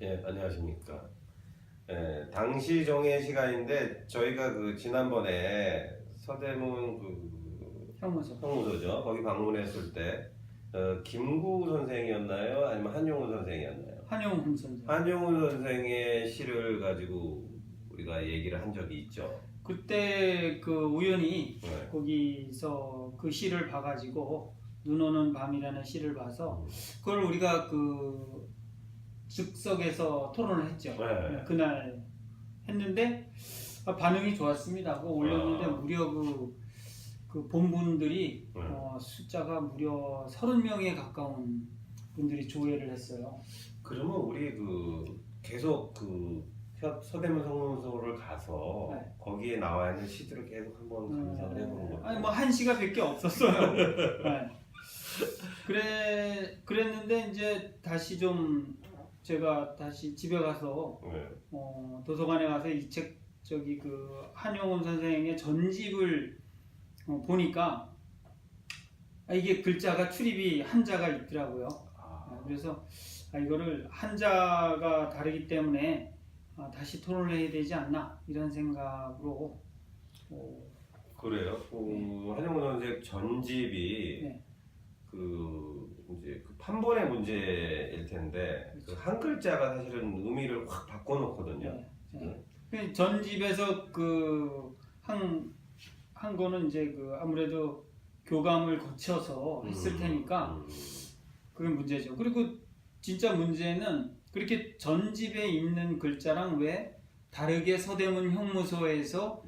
예, 안녕하십니까. 예, 당시 종의 시간인데 저희가 그 지난번에 서대문 그 형무소. 형무소죠. 거기 방문했을 때 김구 선생이었나요? 아니면 한용운 선생이었나요? 한용훈 선생. 한용운 선생의 시를 가지고 우리가 얘기를 한 적이 있죠. 그때 그 우연히 네. 거기서 그 시를 봐가지고 눈 오는 밤이라는 시를 봐서 그걸 우리가 그 즉석에서 토론을 했죠. 네. 그날 했는데 반응이 좋았습니다. 그거 올렸는데 무려 그 본분들이 숫자가 무려 30명에 가까운 분들이 조회를 했어요. 그러면 우리 계속 서대문 성문소를 가서 네. 거기에 나와 있는 시들을 계속 한번 감상을 해보는 것도. 아니 뭐 한 시가 몇 개 없었어요. 네. 그랬는데 이제 다시 좀 제가 다시 집에 가서 네. 도서관에 가서 이 책 저기 그 한용운 선생의 전집을 보니까 이게 글자가 출입이 한자가 있더라고요. 그래서 이거를 한자가 다르기 때문에 다시 토론을 해야 되지 않나 이런 생각으로. 그래요. 한용운 선생 전집이 네. 이제 판본의 문제일 텐데 그렇죠. 한 글자가 사실은 의미를 확 바꿔놓거든요. 네. 네. 전집에서 한 거는 이제 아무래도 교감을 거쳐서 했을 테니까 그게 문제죠. 그리고 진짜 문제는 그렇게 전집에 있는 글자랑 왜 다르게 서대문 형무소에서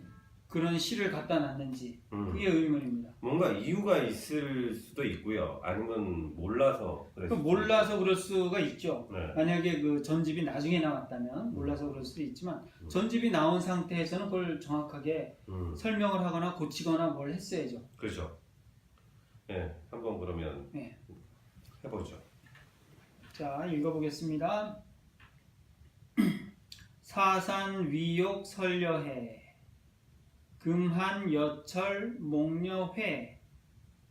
그런 시를 갖다 놨는지 그게 의문입니다. 뭔가 이유가 있을 수도 있고요. 아니면 몰라서 몰라서 그럴 수가 있죠. 네. 만약에 그 전집이 나중에 나왔다면 몰라서 그럴 수도 있지만 전집이 나온 상태에서는 그걸 정확하게 설명을 하거나 고치거나 뭘 했어야죠. 그렇죠. 네, 한번 그러면 네. 해보죠. 자, 읽어보겠습니다. 사산 위욕 설려해 금한 여철 목려회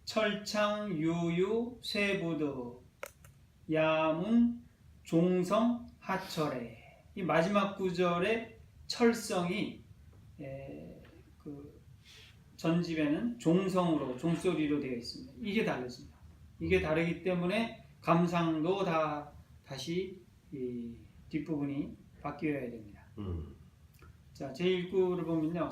철창 유유 쇠부두 야문 종성 하철에. 이 마지막 구절의 철성이 그 전집에는 종성으로 종소리로 되어 있습니다. 이게 다르습니다. 이게 다르기 때문에 감상도 다시 이 뒷부분이 바뀌어야 됩니다. 자, 제1구를 보면요.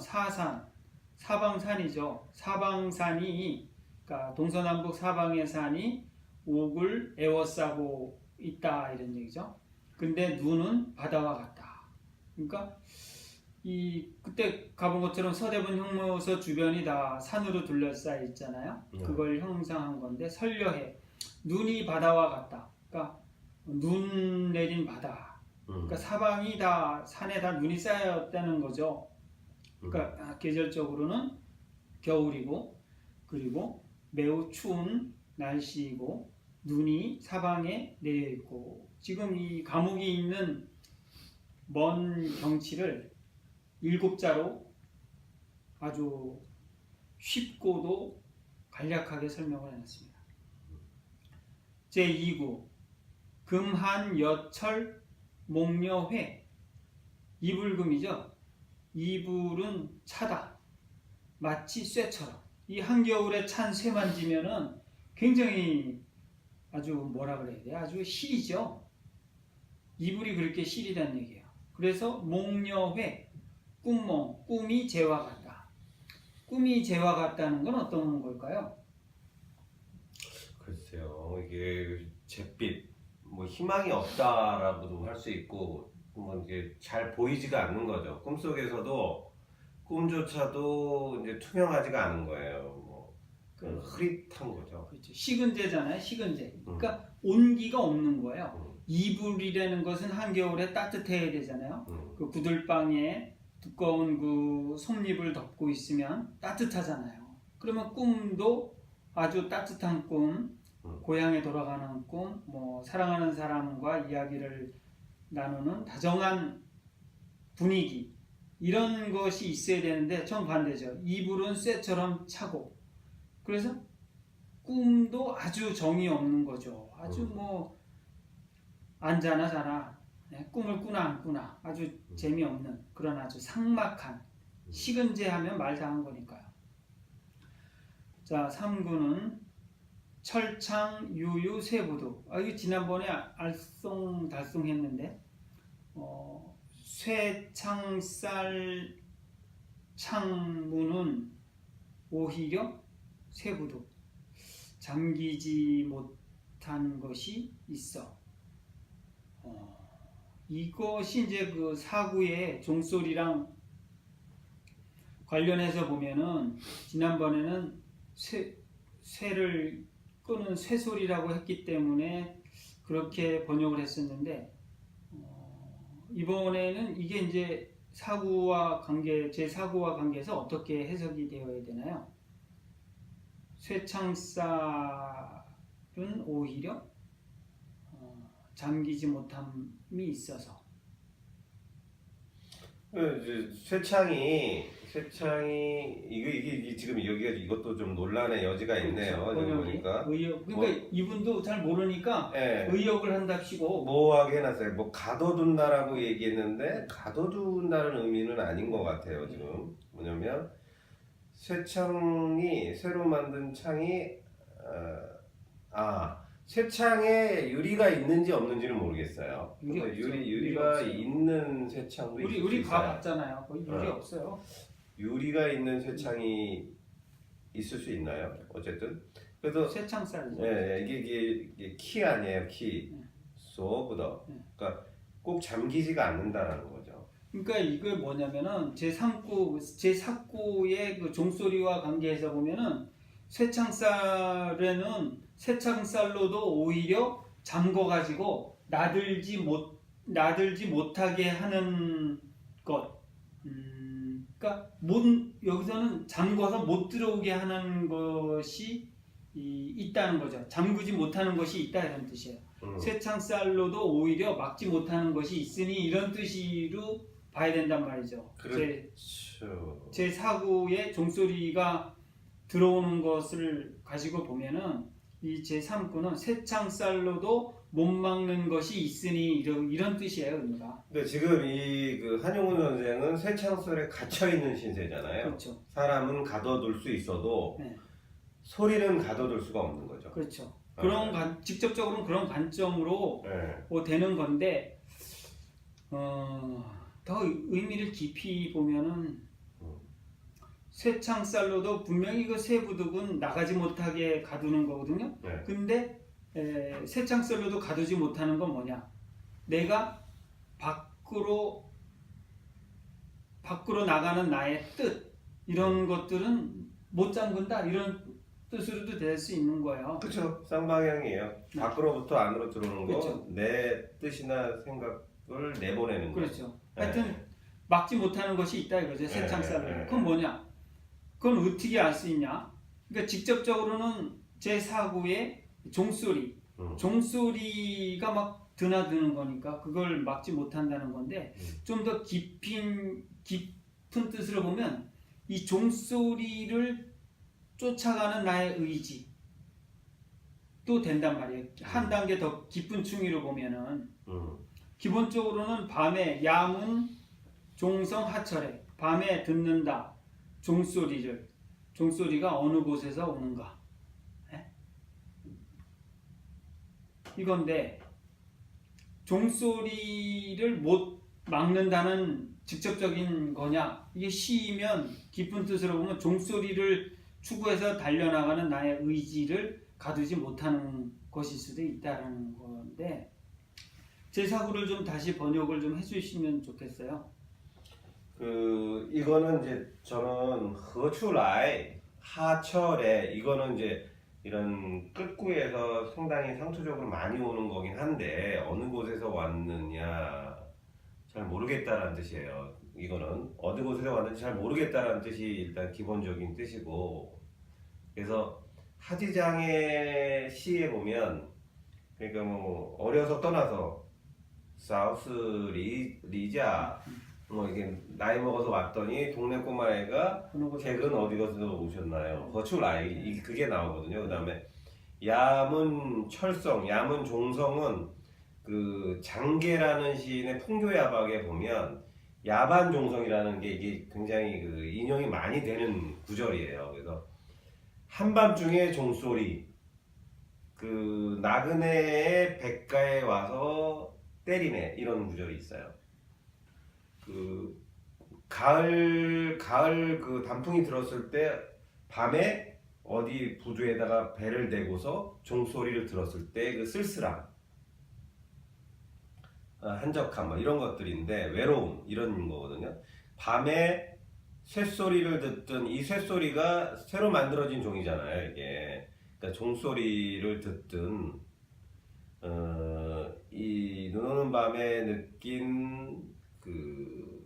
사방산이죠. 사방산이, 그러니까 동서남북 사방의 산이 옥을 에워싸고 있다 이런 얘기죠. 근데 눈은 바다와 같다. 그러니까 그때 가본 것처럼 서대문 형무소 주변이 다 산으로 둘러싸여 있잖아요. 그걸 형상한 건데 설려해 눈이 바다와 같다. 그러니까 눈 내린 바다. 그러니까 사방이 다 산에 다 눈이 쌓였다는 거죠. 그러니까 계절적으로는 겨울이고 그리고 매우 추운 날씨이고 눈이 사방에 내려 있고 지금 이 감옥이 있는 먼 경치를 7자로 아주 쉽고도 간략하게 설명을 해놨습니다. 제2구 금한 여철 목려회. 이불금이죠. 이불은 차다. 마치 쇠처럼. 이 한겨울에 찬 쇠 만지면은 굉장히 아주 뭐라 그래야 돼? 아주 시리죠. 이불이 그렇게 시리다는 얘기예요. 그래서 목려회, 꿈몽, 꿈이 재와 같다. 꿈이 재와 같다는 건 어떤 걸까요? 글쎄요, 이게 잿빛, 뭐 희망이 없다라고도 할 수 있고, 뭐 이게 잘 보이지가 않는 거죠. 꿈속에서도 꿈조차도 이제 투명하지가 않은 거예요. 흐릿한 거죠. 그렇죠. 식은재잖아요. 식은재. 그러니까 온기가 없는 거예요. 이불이라는 것은 한겨울에 따뜻해야 되잖아요. 그 구들방에 두꺼운 그 솜잎을 덮고 있으면 따뜻하잖아요. 그러면 꿈도 아주 따뜻한 꿈, 고향에 돌아가는 꿈, 뭐 사랑하는 사람과 이야기를 나누는 다정한 분위기 이런 것이 있어야 되는데 정반대죠. 이불은 쇠처럼 차고 그래서 꿈도 아주 정이 없는 거죠. 아주 뭐 앉아나 자나 네, 꿈을 꾸나 안 꾸나 아주 재미없는 그런 아주 삭막한 식은재 하면 말 다 한 거니까요. 자, 3구는 철창 유유 세부도. 이거 지난번에 알쏭달쏭 했는데 쇠창살 창문은 오히려 세부도 잠기지 못한 것이 있어. 이것이 이제 그 사구의 종소리랑 관련해서 보면은 지난번에는 쇠를 끄는 쇠소리라고 했기 때문에 그렇게 번역을 했었는데 이번에는 이게 이제 사구와 관계, 제 사구와 관계에서 어떻게 해석이 되어야 되나요? 쇠창살은 오히려 잠기지 못함이 있어서. 이제 쇠창이 이게 지금 여기가 이것도 좀 논란의 여지가 있네요. 그렇죠. 지금 보니까 그러니까 이분도 잘 모르니까 예, 의역을 한답시고 모호하게 해놨어요. 뭐 가둬둔다라고 얘기했는데 가둬둔다는 의미는 아닌 것 같아요. 지금 뭐냐면 쇠창이 새로 만든 창이 쇠창에 유리가 있는지 없는지는 모르겠어요. 유리가 없어요. 있는 쇠창도 있을 수 우리 있어요. 가봤잖아요. 거의 유리 없어요. 유리가 있는 쇠창이 있을 수 있나요? 어쨌든 그래도 쇠창살이죠. 이게 키 아니에요, 키. 소보다. 그러니까 꼭 잠기지가 않는다라는 거죠. 그러니까 이게 뭐냐면은 제4구의 그 종소리와 관계해서 보면은 쇠창살로도 오히려 잠궈가지고 나들지 못하게 하는 것. 그러니까 여기서는 잠궈서 못 들어오게 하는 것이 있다는 거죠. 잠그지 못하는 것이 있다 이런 뜻이에요. 쇠창살로도 오히려 막지 못하는 것이 있으니 이런 뜻으로 봐야 된단 말이죠. 그렇죠. 제 사구의 종소리가 들어오는 것을 가지고 보면은 이 제3구는 쇠창살로도 못 막는 것이 있으니 이런 뜻이에요, 의미가. 근데 지금 그 한용운 선생은 쇠창살에 갇혀 있는 신세잖아요. 그렇죠. 사람은 가둬둘 수 있어도 네. 소리는 가둬둘 수가 없는 거죠. 그렇죠. 직접적으로는 그런 관점으로 되는 건데 더 의미를 깊이 보면은 쇠창살로도 분명히 그 쇠부득은 나가지 못하게 가두는 거거든요. 근데 쇠창살로도 가두지 못하는 건 뭐냐? 내가 밖으로 나가는 나의 뜻 이런 것들은 못 잠근다 이런 뜻으로도 될 수 있는 거예요. 그렇죠. 쌍방향이에요. 밖으로부터 안으로 들어오는 그렇죠. 거, 내 뜻이나 생각을 내보내는 거. 그렇죠. 하여튼 막지 못하는 것이 있다 이거죠. 쇠창살로. 그건 뭐냐? 그건 어떻게 알 수 있냐? 그러니까 직접적으로는 제4구의 종소리가 막 드나드는 거니까 그걸 막지 못한다는 건데 좀 더 깊은 뜻으로 보면 이 종소리를 쫓아가는 나의 의지 또 된단 말이에요. 한 단계 더 깊은 층위로 보면은 기본적으로는 밤에 야문 종성 하철에 밤에 듣는다 종소리가 어느 곳에서 오는가 이건데 종소리를 못 막는다는 직접적인 거냐? 이게 시이면 깊은 뜻으로 보면 종소리를 추구해서 달려나가는 나의 의지를 가두지 못하는 것일 수도 있다는 건데 제4구를 좀 다시 번역을 좀 해주시면 좋겠어요. 이거는 이제 저는 허출라이 하철에 이거는 이제 이런 끝구에서 상당히 상투적으로 많이 오는 거긴 한데 어느 곳에서 왔느냐 잘 모르겠다라는 뜻이에요. 이거는 어느 곳에서 왔는지 잘 모르겠다라는 뜻이 일단 기본적인 뜻이고 그래서 하지장의 시에 보면 그러니까 뭐 어려서 떠나서 사우스 리자 뭐 이게 나이 먹어서 왔더니 동네 꼬마애가 댁은 어디서 오셨나요? 거출아이 그게 나오거든요. 그 다음에 야문 철성, 야문 종성은 그 장계라는 시인의 풍교야박에 보면 야반 종성이라는 게 이게 굉장히 그 인용이 많이 되는 구절이에요. 그래서 한밤중에 종소리, 그 나그네의 백가에 와서 때리네 이런 구절이 있어요. 그 가을 그 단풍이 들었을 때 밤에 어디 부두에다가 배를 대고서 종소리를 들었을 때 그 쓸쓸함, 한적함 뭐 이런 것들인데 외로움 이런 거거든요. 밤에 쇳소리를 듣던 이 쇳소리가 새로 만들어진 종이잖아요. 이게 그러니까 종소리를 듣던 이 눈 오는 밤에 느낀 그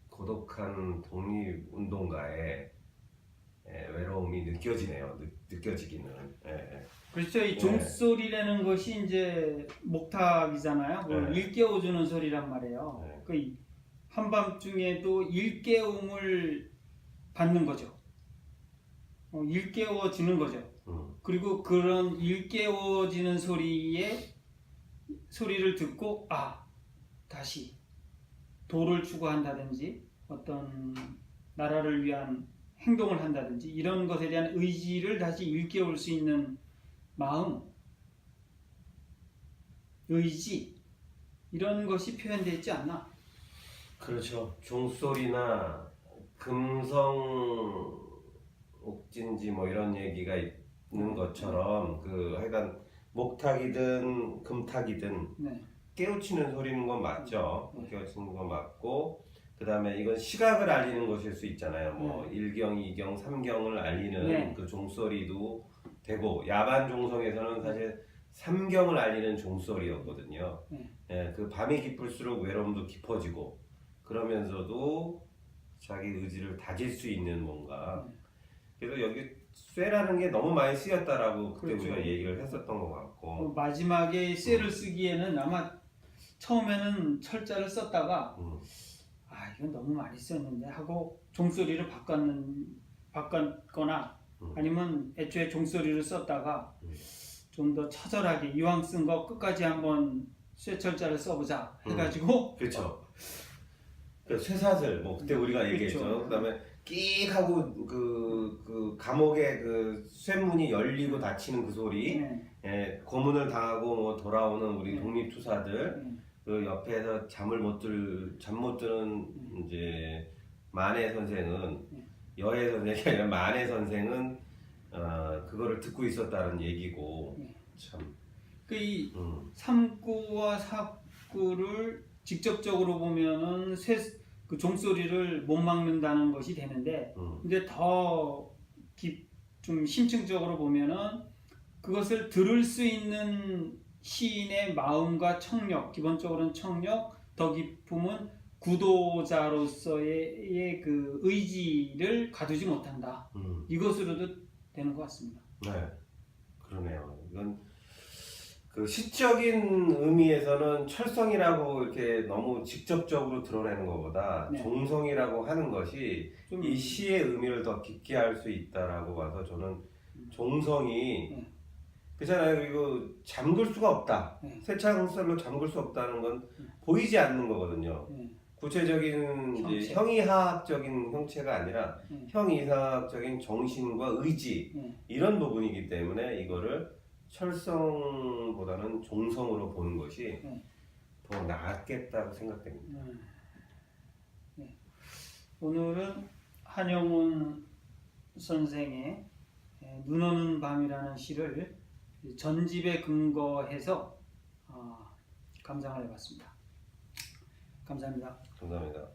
고독한 독립운동가의 외로움이 느껴지네요. 느껴지기는. 그렇죠. 이 종소리라는 것이 이제 목탁이잖아요. 뭐 일깨워주는 소리란 말이에요. 그 한밤중에도 일깨움을 받는 거죠. 일깨워지는 거죠. 그리고 그런 일깨워지는 소리를 듣고 다시 도를 추구한다든지 어떤 나라를 위한 행동을 한다든지 이런 것에 대한 의지를 다시 일깨울 수 있는 마음, 의지 이런 것이 표현되어 있지 않나? 그렇죠. 종소리나 금성 옥진지 뭐 이런 얘기가 있는 것처럼 그 하여간 목탁이든 금탁이든 깨우치는 소리는 건 맞죠. 깨우치는 건 맞고 그 다음에 이건 시각을 알리는 것일 수 있잖아요. 뭐 1경, 2경, 3경을 알리는 그 종소리도 되고 야반 종성에서는 사실 3경을 알리는 종소리였거든요. 그 밤이 깊을수록 외로움도 깊어지고 그러면서도 자기 의지를 다질 수 있는 뭔가 그래서 여기 쇠라는 게 너무 많이 쓰였다라고 그때 우리가 얘기를 했었던 것 같고 마지막에 쇠를 쓰기에는 아마 처음에는 철자를 썼다가 이건 너무 많이 썼는데 하고 종소리를 바꿨거나 아니면 애초에 종소리를 썼다가 좀 더 처절하게 이왕 쓴 거 끝까지 한번 쇠철자를 써보자 해가지고 그렇죠. 그 쇠사슬 뭐 그때 우리가 얘기했죠. 그다음에 끽 하고 그 감옥의 그 쇠문이 열리고 닫히는 그 소리, 고문을 당하고 뭐 돌아오는 우리 독립투사들 그 옆에서 잠 못 드는 이제 만해 선생은 여해 선생이 아니라 만해 선생은 그거를 듣고 있었다는 얘기고 참. 이 3구와 4구를 직접적으로 보면은 그 종소리를 못 막는다는 것이 되는데 근데 더 좀 심층적으로 보면은 그것을 들을 수 있는 시인의 마음과 청력, 기본적으로는 청력, 더 깊음은 구도자로서의 그 의지를 가두지 못한다. 이것으로도 되는 것 같습니다. 네, 그러네요. 이건 그 시적인 의미에서는 철성이라고 이렇게 너무 직접적으로 드러내는 것보다 종성이라고 하는 것이 이 시의 의미를 더 깊게 할 수 있다라고 봐서 저는 종성이 그렇잖아요. 그리고 잠글 수가 없다. 쇠창살로 잠글 수 없다는 건 보이지 않는 거거든요. 구체적인 이제 형이하학적인 형체가 아니라 형이하학적인 정신과 의지 이런 부분이기 때문에 이거를 철성보다는 종성으로 보는 것이 더 낫겠다고 생각됩니다. 오늘은 한영운 선생의 눈 오는 밤이라는 시를 전집에 근거해서 감상을 해봤습니다. 감사합니다. 감사합니다.